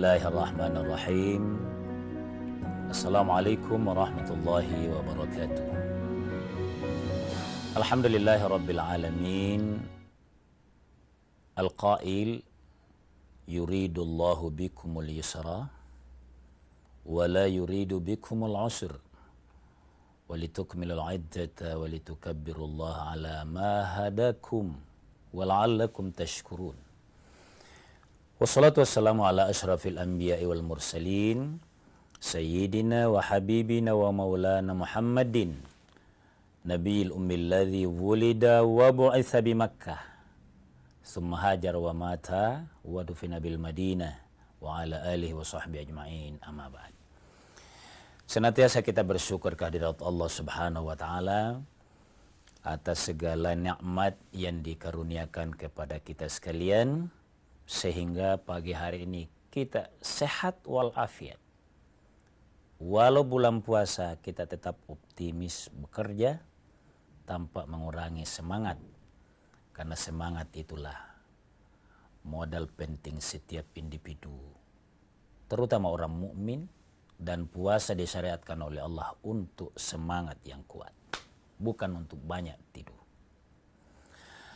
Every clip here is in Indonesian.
Bismillahirrahmanirrahim. Assalamualaikum warahmatullahi wabarakatuh. Alhamdulillahi rabbil alamin. Al-qail yuridullahu bikumul yusra wa la yuridu bikumul usra walitukmilul iddata walitukabbirullaha ala ma hadakum wa la'allakum tashkurun. Wassalatu wassalamu ala ashrafil anbiya'i wal mursalin sayyidina wa habibina wa maulana Muhammadin nabiyil ummil ladzi wulida wa bu'itsa bi Makkah thumma hajar wa mata wa dufina bil Madinah wa ala alihi wa sahbihi ajma'in, amma ba'd. Senantiasa kita bersyukur kehadirat Allah Subhanahu wa taala atas segala nikmat yang dikaruniakan kepada kita sekalian, sehingga pagi hari ini kita sehat walafiat. Walau bulan puasa kita tetap optimis bekerja tanpa mengurangi semangat, karena semangat itulah modal penting setiap individu, terutama orang mukmin, dan puasa disyariatkan oleh Allah untuk semangat yang kuat, bukan untuk banyak tidur.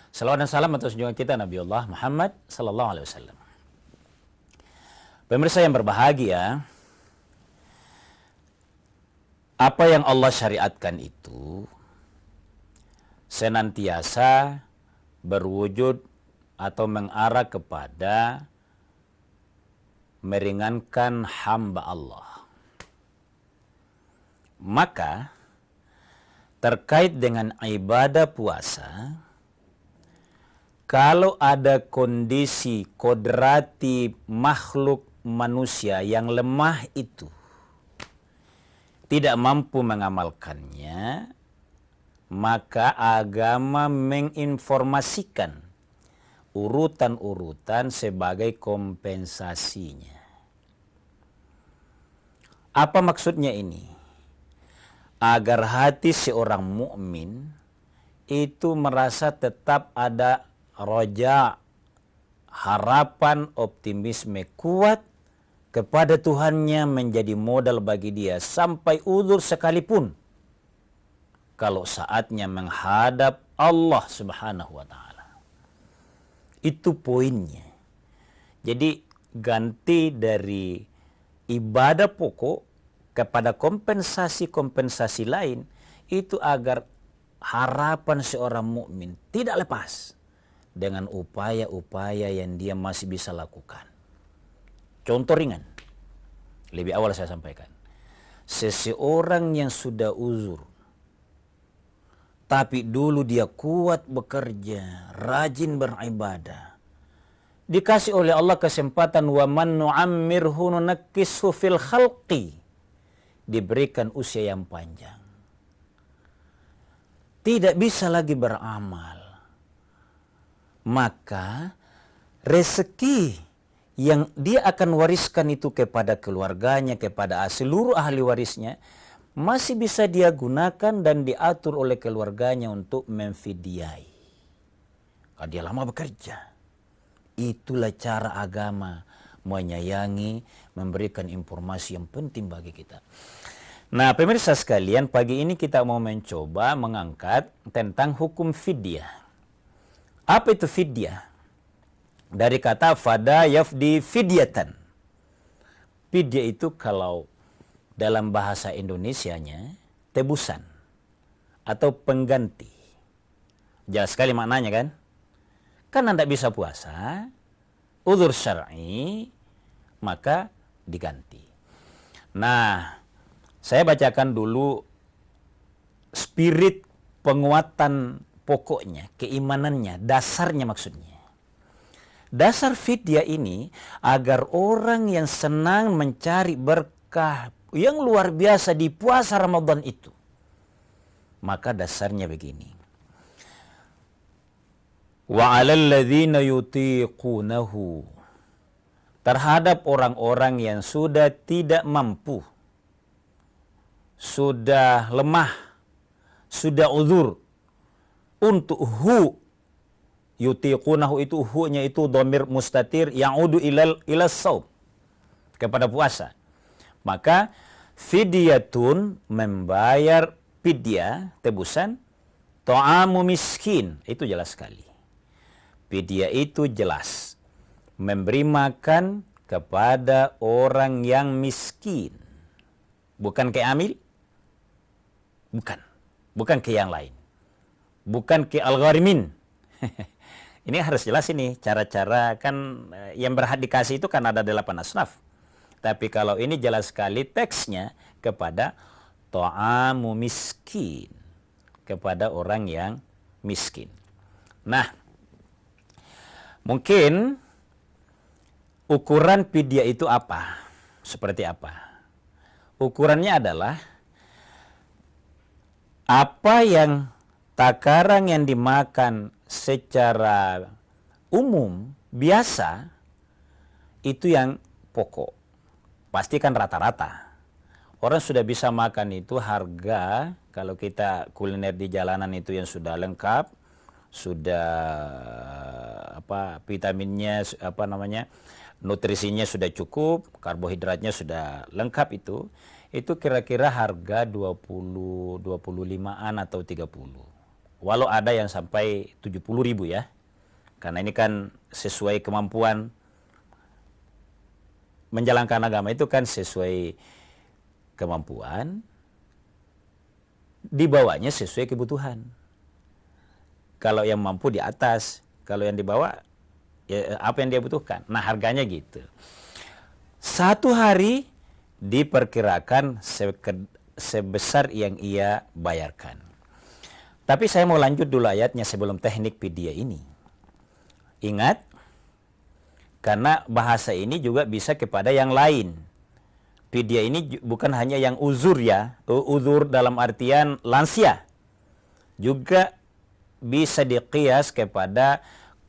Salawat dan salam atas junjungan kita Nabi Allah Muhammad sallallahu alaihi wasallam. Pemirsa yang berbahagia, apa yang Allah syariatkan itu senantiasa berwujud atau mengarah kepada meringankan hamba Allah. Maka terkait dengan ibadah puasa, kalau ada kondisi kodrati makhluk manusia yang lemah itu tidak mampu mengamalkannya, maka agama menginformasikan urutan-urutan sebagai kompensasinya. Apa maksudnya ini? Agar hati seorang mukmin itu merasa tetap ada roja, harapan, optimisme kuat kepada Tuhannya menjadi modal bagi dia sampai uzur sekalipun kalau saatnya menghadap Allah Subhanahu wa taala. Itu poinnya. Jadi ganti dari ibadah pokok kepada kompensasi-kompensasi lain, itu agar harapan seorang mukmin tidak lepas dengan upaya-upaya yang dia masih bisa lakukan. Contoh ringan, lebih awal saya sampaikan. Seseorang yang sudah uzur, tapi dulu dia kuat bekerja, rajin beribadah, dikasih oleh Allah kesempatan, wa man nu'ammirhu nunakkishu fil khalqi, diberikan usia yang panjang, tidak bisa lagi beramal, maka rezeki yang dia akan wariskan itu kepada keluarganya, kepada seluruh ahli warisnya, masih bisa dia gunakan dan diatur oleh keluarganya untuk memfidyai. Kalau dia lama bekerja, itulah cara agama menyayangi, memberikan informasi yang penting bagi kita. Nah, pemirsa sekalian, pagi ini kita mau mencoba mengangkat tentang hukum fidyah. Apa itu fidyah? Dari kata fada yafdi fidyatan. Fidyah itu kalau dalam bahasa Indonesianya tebusan atau pengganti. Jelas sekali maknanya kan? Kan Anda bisa puasa, uzur syar'i, maka diganti. Nah, saya bacakan dulu spirit penguatan pokoknya, keimanannya, dasarnya maksudnya. Dasar fidyah ini agar orang yang senang mencari berkah yang luar biasa di puasa Ramadan itu. Maka dasarnya begini. Wa 'alal ladzina yutiqunahu, terhadap orang-orang yang sudah tidak mampu, sudah lemah, sudah uzur, untuk yutiqunahu itu hu-nya itu dhamir mustatir ya'udu ila saum. kepada puasa. Maka fidyatun membayar fidyah, tebusan, ta'amu miskin, itu jelas sekali. Fidyah itu jelas memberi makan kepada orang yang miskin. Bukan ke amil, bukan ke yang lain. Bukan ke al-gharimin. Ini harus jelas ini cara-cara, kan yang berhak dikasih itu kan ada 8 asnaf. Tapi kalau ini jelas sekali teksnya kepada ta'amu miskin, kepada orang yang miskin. Nah, mungkin ukuran fidyah itu apa? Seperti apa? Ukurannya adalah apa yang takaran yang dimakan secara umum, biasa, itu yang pokok. Pastikan rata-rata. Orang sudah bisa makan itu harga, kalau kita kuliner di jalanan itu yang sudah lengkap, sudah vitaminnya, nutrisinya sudah cukup, karbohidratnya sudah lengkap itu kira-kira harga 20, 25-an atau 30. Walau ada yang sampai 70.000 ya. Karena ini kan sesuai kemampuan menjalankan agama, itu kan sesuai kemampuan, dibawanya sesuai kebutuhan. Kalau yang mampu di atas, kalau yang di bawah ya apa yang dia butuhkan. Nah, harganya gitu. Satu hari diperkirakan sebesar yang ia bayarkan. Tapi saya mau lanjut dulu ayatnya sebelum teknik fidyah ini. Ingat, karena bahasa ini juga bisa kepada yang lain. Fidyah ini bukan hanya yang uzur ya, uzur dalam artian lansia. Juga bisa diqiyas kepada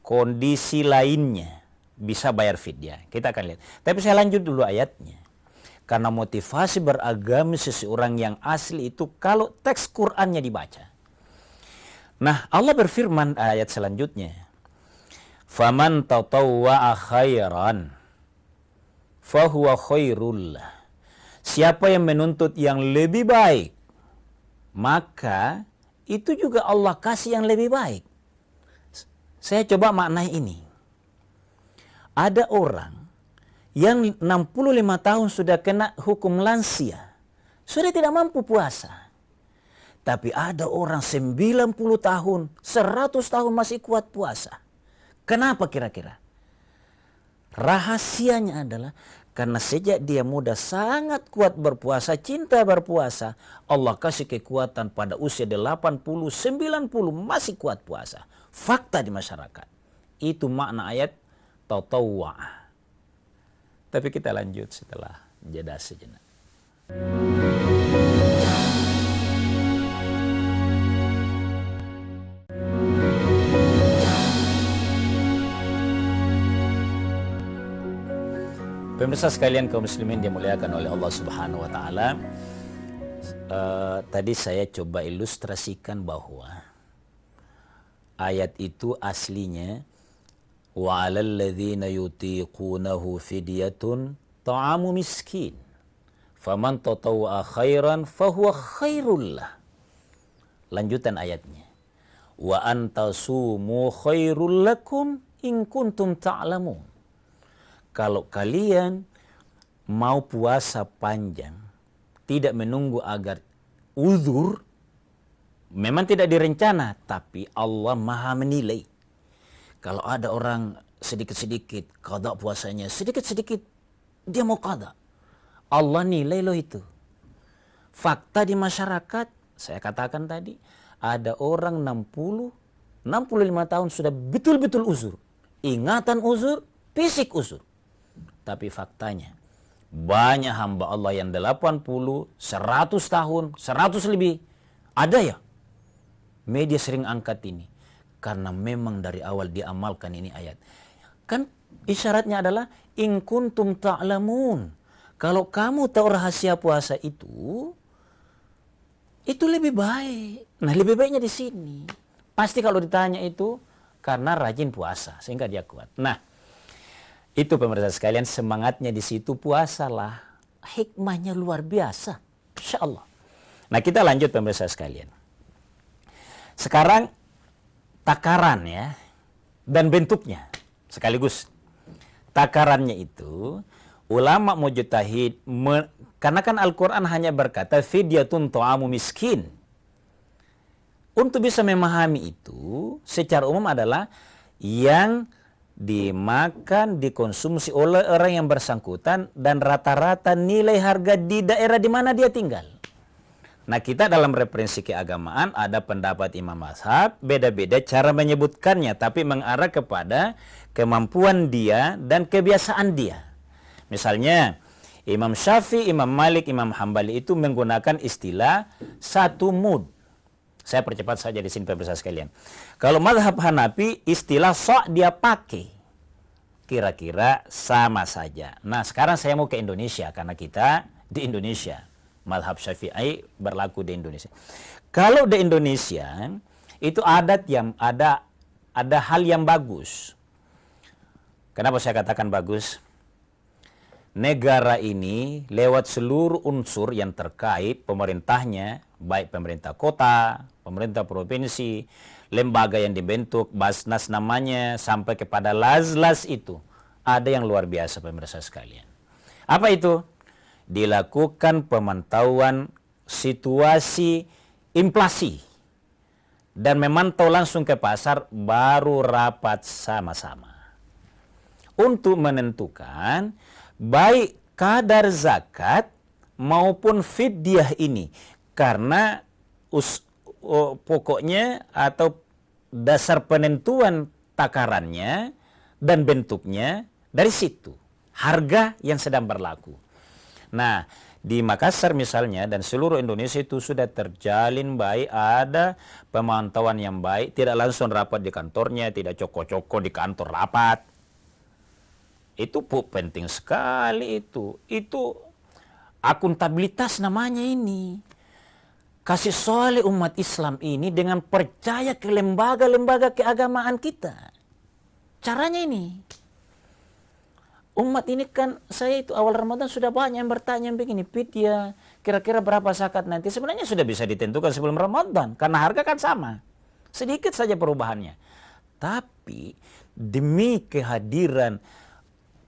kondisi lainnya, bisa bayar fidyah. Kita akan lihat. Tapi saya lanjut dulu ayatnya. Karena motivasi beragama seseorang yang asli itu kalau teks Qur'annya dibaca. Nah, Allah berfirman ayat selanjutnya. Faman tatawwa'a khairan fahuwa khairul. Siapa yang menuntut yang lebih baik, maka itu juga Allah kasih yang lebih baik. Saya coba maknai ini. Ada orang yang 65 tahun sudah kena hukum lansia, sudah tidak mampu puasa. Tapi ada orang 90 tahun, 100 tahun masih kuat puasa. Kenapa kira-kira? Rahasianya adalah karena sejak dia muda sangat kuat berpuasa, cinta berpuasa, Allah kasih kekuatan pada usia 80, 90 masih kuat puasa. Fakta di masyarakat. Itu makna ayat tatawwa'. Tapi kita lanjut setelah jeda sejenak. Pemirsa sekalian kaum muslimin dimuliakan oleh Allah Subhanahu wa taala. Tadi saya coba ilustrasikan bahwa ayat itu aslinya wa 'alal ladzina yutiqunahu fidyatun ta'amu miskin. Faman tatawwa'a khairan fahuwa khairul lah. Lanjutan ayatnya. Wa antasumu khairul lakum in kuntum ta'lamun. Kalau kalian mau puasa panjang, tidak menunggu agar uzur, memang tidak direncana, tapi Allah maha menilai. Kalau ada orang sedikit-sedikit qada puasanya, sedikit-sedikit dia mau qada, Allah nilai loh itu. Fakta di masyarakat, saya katakan tadi, ada orang 65 tahun sudah betul-betul uzur. Ingatan uzur, fisik uzur. Tapi faktanya, banyak hamba Allah yang 80, 100 tahun, 100 lebih. Ada ya? Media sering angkat ini. Karena memang dari awal diamalkan ini ayat. Kan isyaratnya adalah, in kuntum ta'lamun. Kalau kamu tahu rahasia puasa itu lebih baik. Nah, lebih baiknya di sini. Pasti kalau ditanya itu, karena rajin puasa, sehingga dia kuat. Nah, Itu pemirsa sekalian, semangatnya di situ puasalah. Hikmahnya luar biasa. Insya Allah. Nah, kita lanjut pemirsa sekalian. Sekarang takaran ya dan bentuknya sekaligus. Takarannya itu ulama mujtahid karena kan Al-Qur'an hanya berkata fidyatun ta'amu miskin. Untuk bisa memahami itu secara umum adalah yang dimakan, dikonsumsi oleh orang yang bersangkutan dan rata-rata nilai harga di daerah di mana dia tinggal. Nah, kita dalam referensi keagamaan ada pendapat imam mazhab, beda-beda cara menyebutkannya, tapi mengarah kepada kemampuan dia dan kebiasaan dia. Misalnya, Imam Syafi'i, Imam Malik, Imam Hambali itu menggunakan istilah satu mud. Saya percepat saja di sini pemirsa sekalian. Kalau mazhab Hanafi, istilah sok dia pakai. Kira-kira sama saja. Nah, sekarang saya mau ke Indonesia karena kita di Indonesia. Mazhab Syafi'i berlaku di Indonesia. Kalau di Indonesia itu ada hal yang bagus. Kenapa saya katakan bagus? Negara ini lewat seluruh unsur yang terkait pemerintahnya, baik pemerintah kota, pemerintah provinsi, lembaga yang dibentuk, Basnas namanya, sampai kepada Lazlas itu. Ada yang luar biasa pemirsa sekalian. Apa itu? Dilakukan pemantauan situasi inflasi. Dan memantau langsung ke pasar, baru rapat sama-sama. Untuk menentukan baik kadar zakat maupun fidyah ini. Karena pokoknya atau dasar penentuan takarannya dan bentuknya dari situ. Harga yang sedang berlaku. Nah, di Makassar misalnya dan seluruh Indonesia itu sudah terjalin baik, ada pemantauan yang baik, tidak langsung rapat di kantornya, tidak coko-coko di kantor rapat. Itu penting sekali itu. Itu akuntabilitas namanya ini. Kasih soleh umat Islam ini dengan percaya ke lembaga-lembaga keagamaan kita. Caranya ini. Umat ini kan, saya itu awal Ramadan sudah banyak yang bertanya begini, Pitya, kira-kira berapa zakat nanti? Sebenarnya sudah bisa ditentukan sebelum Ramadan, karena harga kan sama. Sedikit saja perubahannya. Tapi demi kehadiran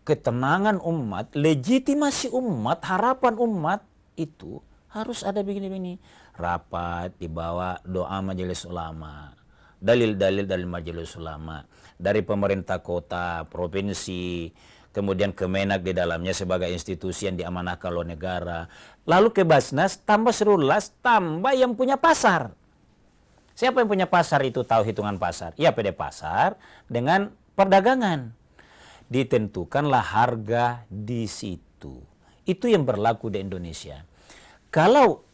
ketenangan umat, legitimasi umat, harapan umat itu harus ada begini-begini. Rapat, dibawa doa majelis ulama, dalil-dalil dari majelis ulama, dari pemerintah kota, provinsi, kemudian Kemenak di dalamnya sebagai institusi yang diamanahkan oleh negara. Lalu ke Basnas, tambah serulas, tambah yang punya pasar. Siapa yang punya pasar itu tahu hitungan pasar? Ya, PD Pasar dengan perdagangan. Ditentukanlah harga di situ. Itu yang berlaku di Indonesia. Kalau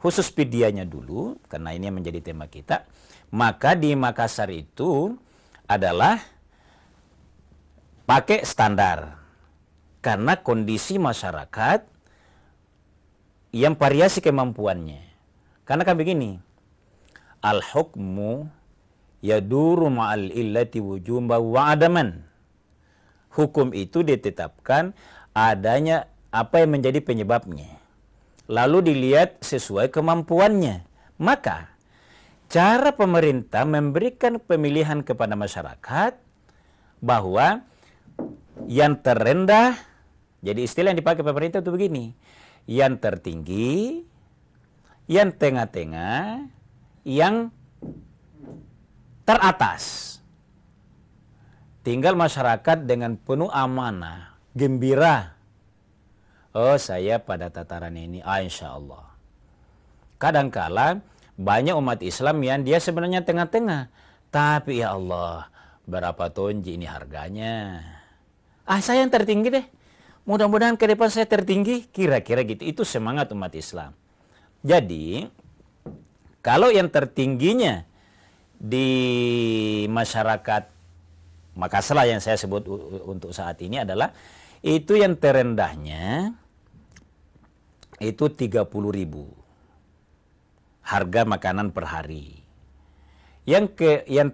khusus fidyahnya dulu, karena ini yang menjadi tema kita, maka di Makassar itu adalah pakai standar. Karena kondisi masyarakat yang variasi kemampuannya. Karena kan begini, al-hukmu yaduru ma'al illati wujumba wa'adaman. Hukum itu ditetapkan adanya apa yang menjadi penyebabnya. Lalu dilihat sesuai kemampuannya. Maka cara pemerintah memberikan pemilihan kepada masyarakat bahwa yang terendah, jadi istilah yang dipakai pemerintah itu begini, yang tertinggi, yang tengah-tengah, yang teratas. Tinggal masyarakat dengan penuh amanah, gembira. Oh, saya pada tataran ini, insya Allah. Kadangkala banyak umat Islam yang dia sebenarnya tengah-tengah. Tapi ya Allah, berapa tonji ini harganya? Saya yang tertinggi deh. Mudah-mudahan ke depan saya tertinggi. Kira-kira gitu. Itu semangat umat Islam. Jadi, kalau yang tertingginya di masyarakat Makassar yang saya sebut untuk saat ini adalah, itu yang terendahnya itu 30.000 harga makanan per hari. Yang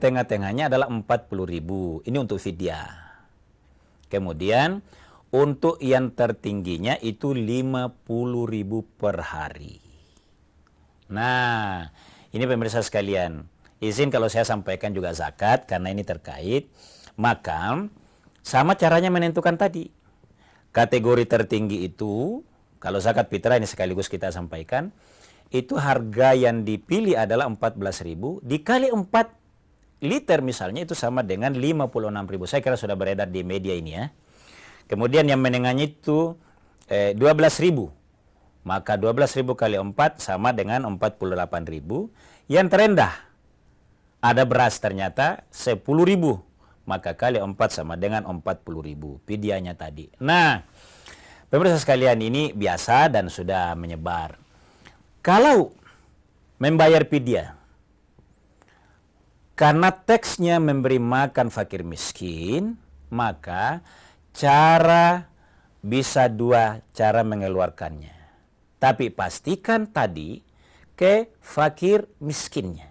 tengah-tengahnya adalah 40.000. Ini untuk fidyah. Kemudian untuk yang tertingginya itu 50.000 per hari. Nah, ini pemirsa sekalian, izin kalau saya sampaikan juga zakat karena ini terkait. Maka sama caranya menentukan tadi. Kategori tertinggi itu, kalau zakat fitrah ini sekaligus kita sampaikan, itu harga yang dipilih adalah 14.000 dikali 4 liter misalnya itu sama dengan 56.000. Saya kira sudah beredar di media ini ya. Kemudian yang menengahnya itu 12.000. Maka 12.000 kali 4 sama dengan 48.000. Yang terendah ada beras ternyata 10.000. Maka kali 4 sama dengan 40.000. Fidyahnya tadi. Nah, pemirsa sekalian, ini biasa dan sudah menyebar. Kalau membayar fidyah karena teksnya memberi makan fakir miskin, maka bisa dua cara mengeluarkannya. Tapi pastikan tadi ke fakir miskinnya.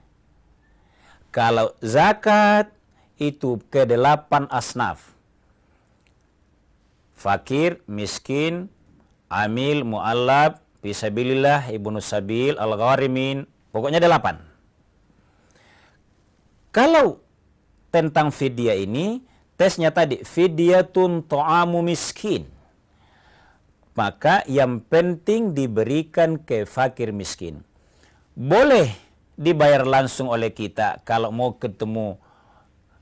Kalau zakat itu ke 8 asnaf. Fakir, miskin, amil, mu'allab, fisabilillah, ibnu sabil, al-gharimin, pokoknya 8. Kalau tentang fidyah ini, tesnya tadi, fidyatun ta'amu miskin. Maka yang penting diberikan ke fakir miskin. Boleh dibayar langsung oleh kita kalau mau ketemu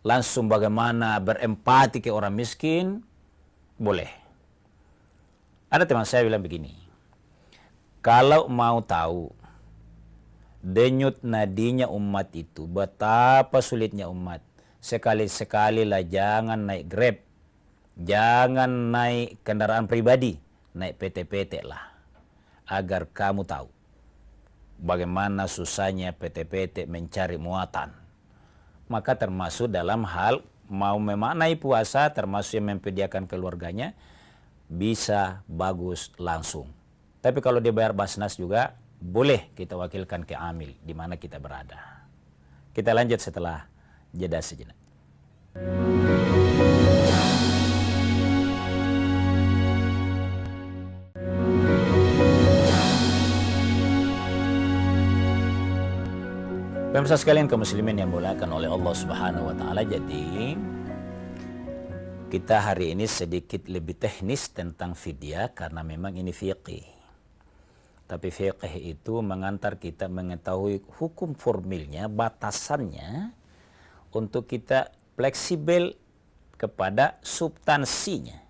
langsung bagaimana berempati ke orang miskin, boleh. Ada teman saya bilang begini, kalau mau tahu denyut nadinya umat itu, betapa sulitnya umat, sekali-sekali lah jangan naik Grab, jangan naik kendaraan pribadi, naik PT-PT lah, agar kamu tahu bagaimana susahnya PT-PT mencari muatan. Maka termasuk dalam hal mau memaknai puasa, termasuk yang mempedia,kan keluarganya, bisa bagus langsung. Tapi kalau dibayar Basnas juga boleh kita wakilkan ke amil di mana kita berada. Kita lanjut setelah jeda sejenak. Pemirsa sekalian kaum muslimin yang dimuliakan oleh Allah Subhanahu wa taala, jadi kita hari ini sedikit lebih teknis tentang fidyah karena memang ini fiqih. Tapi fiqh itu mengantar kita mengetahui hukum formilnya, batasannya, untuk kita fleksibel kepada substansinya.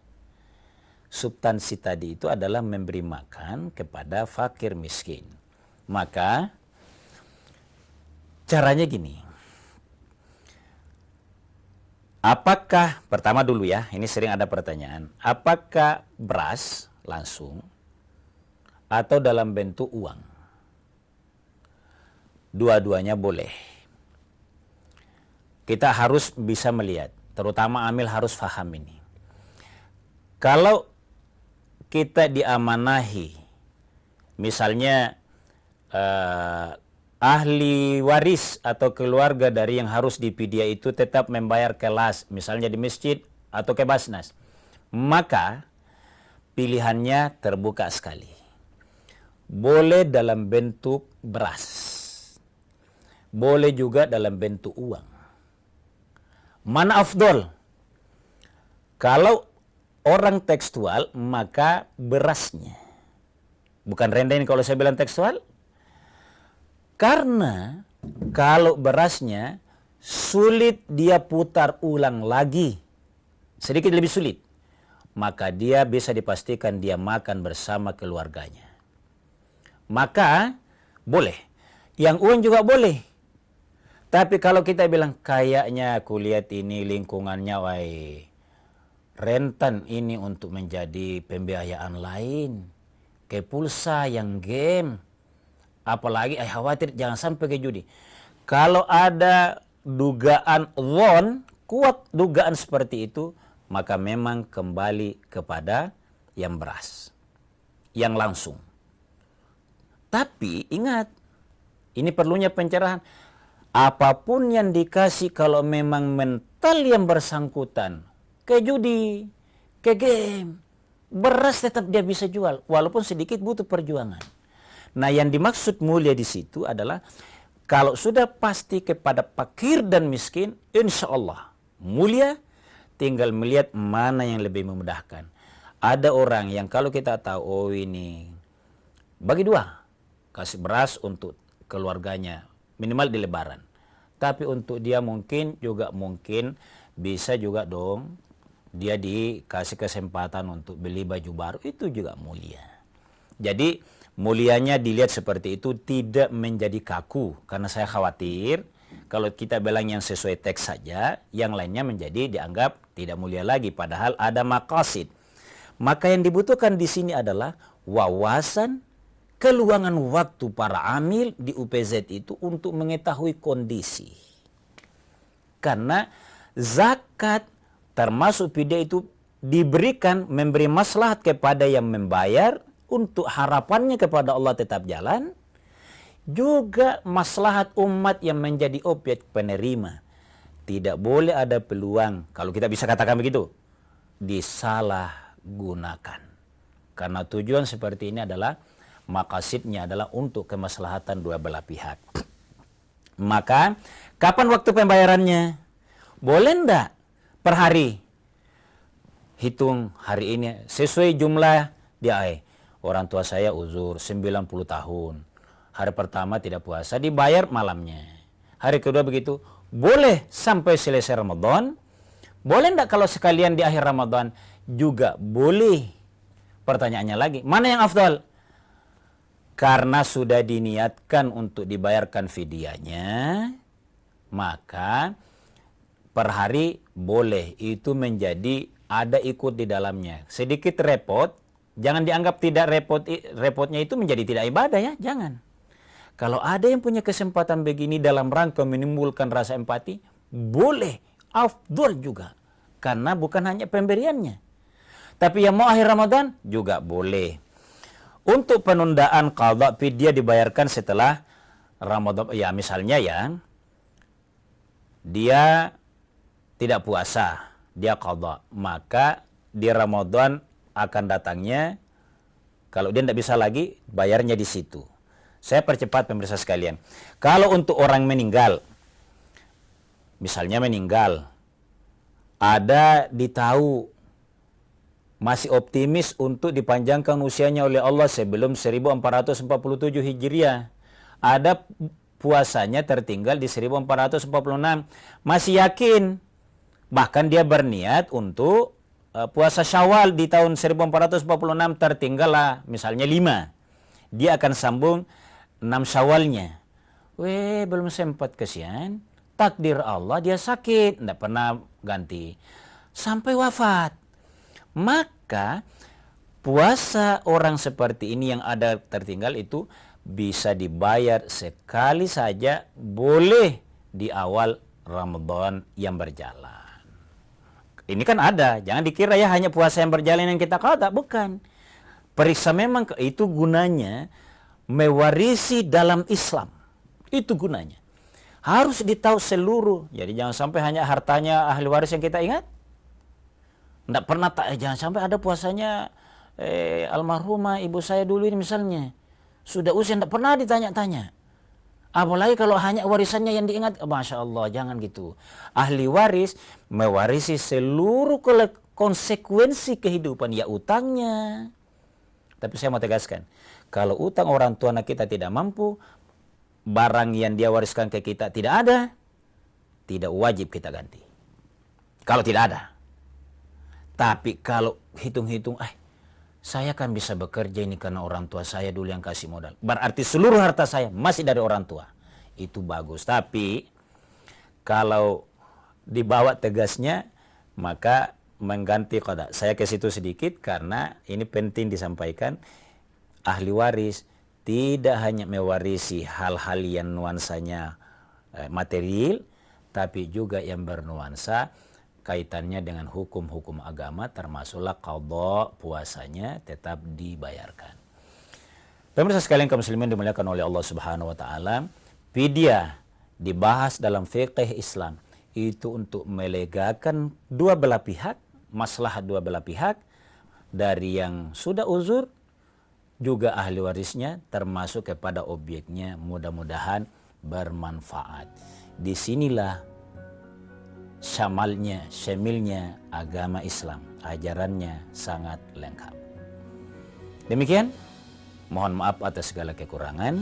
Substansi tadi itu adalah memberi makan kepada fakir miskin. Maka caranya gini. Apakah, pertama dulu ya, ini sering ada pertanyaan, apakah beras langsung atau dalam bentuk uang? Dua-duanya boleh. Kita harus bisa melihat, terutama amil harus paham ini. Kalau kita diamanahi, misalnya ahli waris atau keluarga dari yang harus difidyah itu tetap membayar kelas, misalnya di masjid atau ke Basnas, maka pilihannya terbuka sekali. Boleh dalam bentuk beras, boleh juga dalam bentuk uang. Mana afdol? Kalau orang tekstual, maka berasnya. Bukan rendahin kalau saya bilang tekstual. Karena kalau berasnya sulit dia putar ulang lagi, sedikit lebih sulit, maka dia bisa dipastikan dia makan bersama keluarganya. Maka boleh. Yang uang juga boleh. Tapi kalau kita bilang kayaknya aku lihat ini lingkungannya rentan ini untuk menjadi pembiayaan lain, ke pulsa yang game, apalagi khawatir jangan sampai ke judi. Kalau ada dugaan kuat dugaan seperti itu, maka memang kembali kepada yang beras, yang langsung. Tapi ingat, ini perlunya pencerahan. Apapun yang dikasih kalau memang mental yang bersangkutan ke judi, ke game. Beras tetap dia bisa jual, walaupun sedikit butuh perjuangan. Nah, yang dimaksud mulia di situ adalah kalau sudah pasti kepada fakir dan miskin, insya Allah mulia, tinggal melihat mana yang lebih memudahkan. Ada orang yang kalau kita tahu, oh ini bagi dua, kasih beras untuk keluarganya, minimal di Lebaran. Tapi untuk dia mungkin bisa juga dong, dia dikasih kesempatan untuk beli baju baru, itu juga mulia. Jadi mulianya dilihat seperti itu, tidak menjadi kaku. Karena saya khawatir kalau kita bilang yang sesuai teks saja, yang lainnya menjadi dianggap tidak mulia lagi, padahal ada maqasid. Maka yang dibutuhkan di sini adalah wawasan, keluangan waktu para amil di UPZ itu untuk mengetahui kondisi. Karena zakat termasuk fidyah itu diberikan memberi maslahat kepada yang membayar untuk harapannya kepada Allah tetap jalan, juga maslahat umat yang menjadi objek penerima. Tidak boleh ada peluang, kalau kita bisa katakan begitu, disalahgunakan. Karena tujuan seperti ini adalah maqasidnya adalah untuk kemaslahatan dua belah pihak. Maka kapan waktu pembayarannya? Boleh enggak per hari? Hitung hari ini sesuai jumlah dia. Orang tua saya uzur 90 tahun. Hari pertama tidak puasa, dibayar malamnya. Hari kedua begitu. Boleh sampai selesai Ramadan. Boleh enggak kalau sekalian di akhir Ramadan? Juga boleh. Pertanyaannya lagi, mana yang afdal? Karena sudah diniatkan untuk dibayarkan fidyahnya, maka per hari boleh. Itu menjadi ada ikut di dalamnya. Sedikit repot, jangan dianggap tidak repot, repotnya itu menjadi tidak ibadah ya, jangan. Kalau ada yang punya kesempatan begini dalam rangka menimbulkan rasa empati, boleh, afdol juga. Karena bukan hanya pemberiannya. Tapi yang mau akhir Ramadan juga boleh. Untuk penundaan qadha fidyah dibayarkan setelah Ramadan, ya misalnya ya, dia tidak puasa, dia qadha, maka di Ramadan akan datangnya, kalau dia tidak bisa lagi, bayarnya di situ. Saya percepat pemirsa sekalian. Kalau untuk orang meninggal, misalnya meninggal, ada ditahu masih optimis untuk dipanjangkan usianya oleh Allah sebelum 1447 Hijriah. Ada puasanya tertinggal di 1446. Masih yakin. Bahkan dia berniat untuk puasa Syawal di tahun 1446, tertinggal lah misalnya 5. Dia akan sambung 6 Syawalnya. Belum sempat, kesian. Takdir Allah dia sakit, tidak pernah ganti. Sampai wafat. Maka puasa orang seperti ini yang ada tertinggal itu bisa dibayar sekali saja, boleh di awal Ramadan yang berjalan. Ini kan ada, jangan dikira ya hanya puasa yang berjalan yang kita kata, bukan. Periksa memang itu gunanya mewarisi dalam Islam. Itu gunanya. Harus ditahu seluruh. Jadi jangan sampai hanya hartanya ahli waris yang kita ingat. Nggak pernah, jangan sampai ada puasanya almarhumah ibu saya dulu ini misalnya. Sudah usia nggak pernah ditanya-tanya. Apalagi kalau hanya warisannya yang diingat. Masya Allah, jangan gitu. Ahli waris mewarisi seluruh konsekuensi kehidupan. Ya utangnya. Tapi saya mau tegaskan. Kalau utang orang tua anak kita tidak mampu, barang yang dia wariskan ke kita tidak ada, tidak wajib kita ganti. Kalau tidak ada. Tapi kalau hitung-hitung, saya kan bisa bekerja ini karena orang tua saya dulu yang kasih modal. Berarti seluruh harta saya masih dari orang tua. Itu bagus. Tapi kalau dibawa tegasnya, maka mengganti qada. Saya ke situ sedikit karena ini penting disampaikan. Ahli waris tidak hanya mewarisi hal-hal yang nuansanya material, tapi juga yang bernuansa kaitannya dengan hukum-hukum agama, termasuklah qadha, puasanya tetap dibayarkan. Pemirsa sekalian kaum muslimin dimuliakan oleh Allah Subhanahu wa taala, fidyah dibahas dalam fikih Islam itu untuk melegakan dua belah pihak, maslahat dua belah pihak, dari yang sudah uzur juga ahli warisnya, termasuk kepada objeknya, mudah-mudahan bermanfaat. Disinilah syamilnya agama Islam, ajarannya sangat lengkap. Demikian, mohon maaf atas segala kekurangan.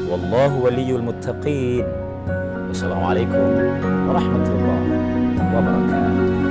Wallahu waliyul muttaqin. Wassalamualaikum warahmatullahi wabarakatuh.